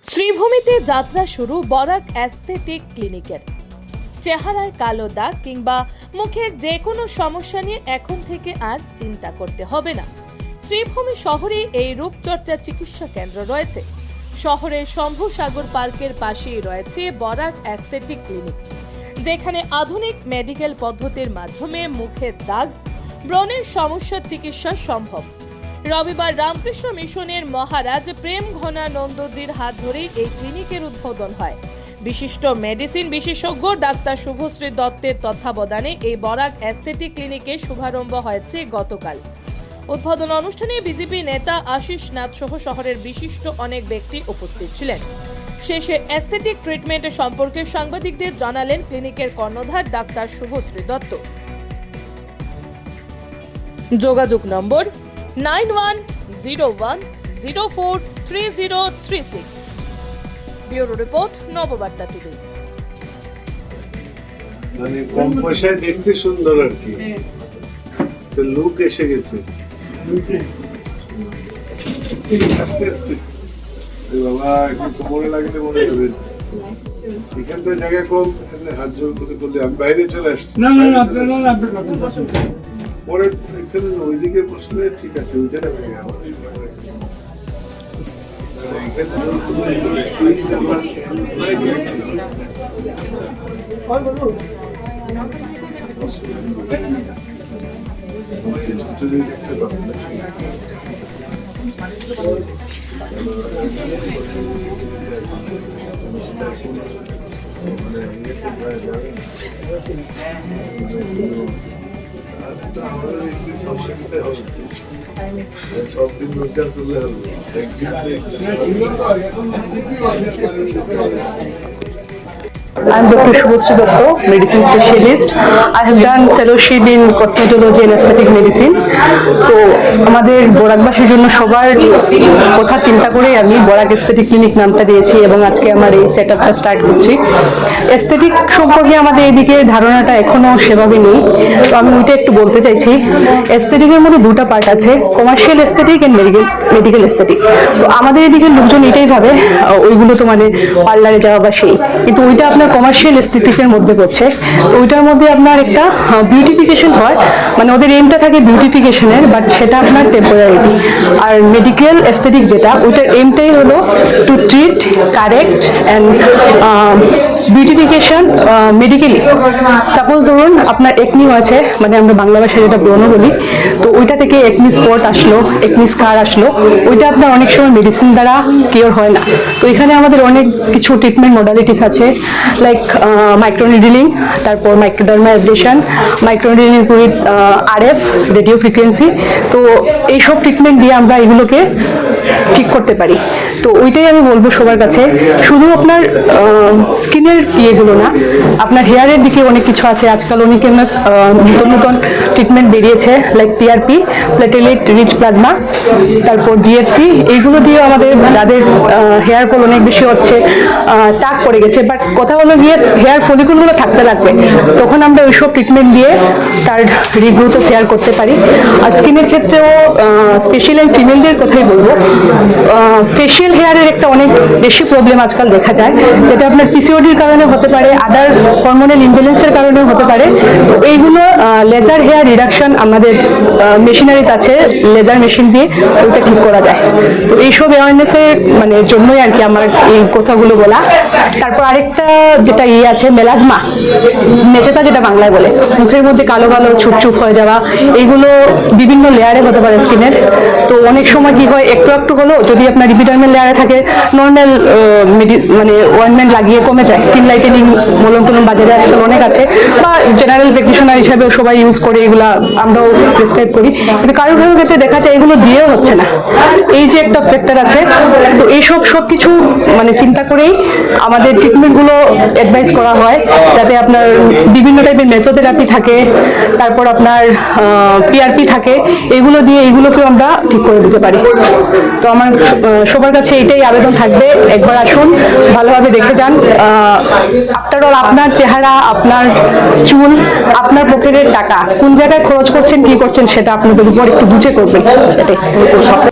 শ্রীভূমিতে যাত্রা শুরু বরাক অ্যাস্থেটিক ক্লিনিকের। চেহারায় কালো দাগ কিংবা মুখের যে কোনো সমস্যা নিয়ে এখন থেকে আর চিন্তা করতে হবে না। শ্রীভূমি শহরে এই রূপচর্চা চিকিৎসা কেন্দ্র রয়েছে। শহরের শম্ভু সাগর পার্কের পাশেই রয়েছে বরাক অ্যাস্থেটিক ক্লিনিক, যেখানে আধুনিক মেডিকেল পদ্ধতির মাধ্যমে মুখের দাগ, ব্রণের সমস্যার চিকিৎসা সম্ভব। রবিবার রামকৃষ্ণ মিশনের মহারাজ প্রেম ঘনানন্দজির হাত ধরেই এই ক্লিনিকের উদ্বোধন হয়। বিশিষ্ট মেডিসিন বিশেষজ্ঞ ডাক্তার শুভশ্রী দত্তের তত্ত্বাবধানে এই বরাক অ্যাস্থেটিক ক্লিনিকের শুভারম্ভ হয়েছে গতকাল। উদ্বোধন অনুষ্ঠানে বিজেপি নেতা আশিস নাথ সহ শহরের বিশিষ্ট অনেক ব্যক্তি উপস্থিত ছিলেন। শেষে অ্যাস্থেটিক ট্রিটমেন্ট সম্পর্কে সাংবাদিকদের জানালেন ক্লিনিকের কর্ণধার ডাক্তার শুভশ্রী দত্ত। যোগাযোগ নম্বর 9101043036। Bureau report, Nababarta TV. মানে কম পয়সায় দেখতে সুন্দর আর কি, তো লুক এসে গেছে। বাবা একটু কোমরে লাগলে মনে হবে এখান থেকে জায়গা কম, হাত জোর করে করলে আমি বাইরে চলে আসছি। পরে এখানে ওইদিকে বসলে ঠিক আছে, ওইখানে সবদিন রোজগার করলে হবে। I'm Dr. Shubhasri Datta, medicine specialist. I have done fellowship in cosmetology and aesthetic medicine. তো আমাদের বরাকবাসীর জন্য সবার কথা চিন্তা করে আমি বরাক এস্থেটিক ক্লিনিক নামটা দিয়েছি এবং আজকে আমার এই সেটআপটা স্টার্ট করছি। এস্থেটিক সম্পর্কে আমাদের এদিকে ধারণাটা এখনো সেভাবে নেই, তো আমি ওইটা একটু বলতে চাইছি। এস্থেটিকের মধ্যে দুটো পার্ট আছে, commercial aesthetic and medical aesthetic. তো আমাদের এদিকে লোকজন এটাই ভাবে ওইগুলো তো মানে পার্লারে যাওয়া বা সেই, কিন্তু ওইটা আপনার কমার্শিয়াল এস্থেটিকের মধ্যে পড়ছে। তো ওইটার মধ্যে আপনার একটা বিউটিফিকেশন হয়, মানে ওদের এইমটা থাকে বিউটিফিকেশনের, বাট সেটা আপনার টেম্পোরারি। আর মেডিকেল এস্থেটিক যেটা, ওইটার এইমটাই হলো to treat, correct and beautification medically. Suppose ধরুন আপনার একনি হয়েছে, মানে আমরা বাংলা ভাষায় যেটা ব্রণ বলি, তো ওইটা থেকে একনি স্পট আসলো, একনি স্কার আসলো, ওইটা আপনার অনেক সময় মেডিসিন দ্বারা কিওর হয় না। তো এখানে আমাদের অনেক কিছু ট্রিটমেন্ট মডালিটিস আছে, লাইক মাইক্রোনিডলিং, তারপর microderma ablation, microneedling with RF radio frequency. তো এইসব ট্রিটমেন্ট দিয়ে আমরা এগুলোকে ঠিক করতে পারি। তো ওইটাই আমি বলবো সবার কাছে, শুধু আপনার স্কিনের ইয়েগুলো না, আপনার হেয়ারের দিকে অনেক কিছু আছে। আজকাল অনেক নতুন নতুন ট্রিটমেন্ট বেরিয়েছে, like PRP, platelet rich plasma, তারপর জিএফসি। এইগুলো দিয়ে আমাদের যাদের হেয়ার ফল অনেক বেশি হচ্ছে, টাক পড়ে গেছে, বাট কথা হলো গিয়ে হেয়ার ফলিকুলগুলো থাকতে লাগবে, তখন আমরা ওইসব ট্রিটমেন্ট দিয়ে তার রিগ্রোথ ফেয়ার করতে পারি। আর স্কিনের ক্ষেত্রেও স্পেশালি ফিমেলদের কথাই বলবো, ফেশিয়াল হেয়ারের একটা অনেক বেশি প্রবলেম আজকাল দেখা যায়, যেটা আপনার পিসিওডির কারণে হতে পারে, আদার হরমোনাল ইমব্যালেন্সের কারণেও হতে পারে। তো এইগুলো লেজার হেয়ার রিডাকশন আমাদের মেশিনারিজ আছে, লেজার মেশিন দিয়ে ওইটা ঠিক করা যায়। তো এইসব অ্যাওয়ারনেসের মানে জন্যই আর কি আমার এই কথাগুলো বলা। তারপর আরেকটা যেটা আছে মেলাজমা, মেচেতা যেটা বাংলায় বলে, মুখের মধ্যে কালো কালো ছুপছুপ হয়ে যাওয়া, এইগুলো বিভিন্ন লেয়ারে হতে পারে স্কিনের। তো অনেক সময় কি হয়, একটু একটু হলো যদি আপনার এপিডার্মাল লেয়ারে থাকে, নর্মাল মানে অয়েন্টমেন্ট লাগিয়ে কমে যায়। স্কিন লাইটেনিং মলম টলম বাজারে আজকাল অনেক আছে, বা জেনারেল প্র্যাকটিশনার হিসাবে সবাই ইউজ করে, এগুলা আমরাও প্রেসক্রাইব করি, কিন্তু কারোর কারোর ক্ষেত্রে দেখা যায় এগুলো দিয়েও হচ্ছে না। এই যে একটা ফ্যাক্টর আছে, তো এইসব সবকিছু মানে চিন্তা করেই আমাদের ট্রিটমেন্টগুলো অ্যাডভাইস করা হয়, যাতে আপনার বিভিন্ন টাইপের মেসোথেরাপি থাকে, তারপর আপনার পিআরপি থাকে, এগুলো দিয়ে এইগুলোকেও আমরা ঠিক করে দিতে পারি। তো আমার সবার কাছে এটাই আবেদন থাকবে, একবার আসুন, ভালোভাবে দেখে যান। আফটার অল আপনার চেহারা, আপনার চুল, আপনার পকেটের টাকা কোন জায়গায় খরচ করছেন, কি করছেন, সেটা আপনাদের উপর একটু বুঝে করবেন।